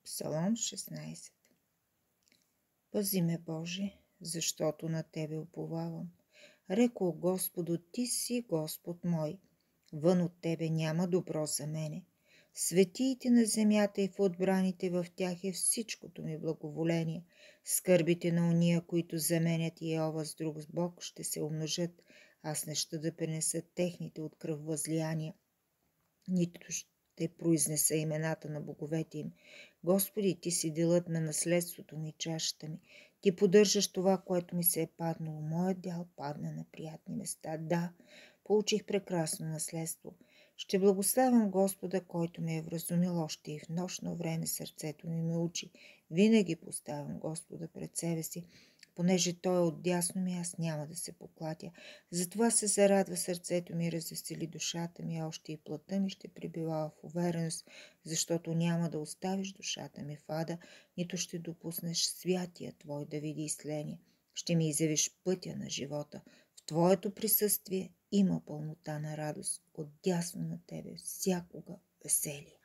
Псалом 16. Пази ме, Боже, защото на Тебе уповавам. Рекол Господу, Ти си Господ мой. Вън от Тебе няма добро за мене. Светиите на земята и в отбраните в тях е всичкото ми благоволение. Скърбите на уния, които заменят Йehова с друг Бог, ще се умножат. Аз не ще да пренеса техните от кръв възлияния, нито ще произнеса имената на боговете им. Господи, Ти си делът на наследството ми, чашата ми. Ти поддържаш това, което ми се е паднало. Моят дял падна на приятни места. Да, получих прекрасно наследство. Ще благославям Господа, който ме е вразумил. Още и в нощно време сърцето ми ме учи. Винаги поставям Господа пред себе си. Понеже Той е отдясно ми, аз няма да се поклатя. Затова се зарадва сърцето ми, развесели душата ми, още и плътта ми ще пребива в увереност, защото няма да оставиш душата ми в ада, нито ще допуснеш святия Твой да види изтление. Ще ми изявиш пътя на живота. В Твоето присъствие има пълнота на радост. Отдясно на Тебе всякога веселие.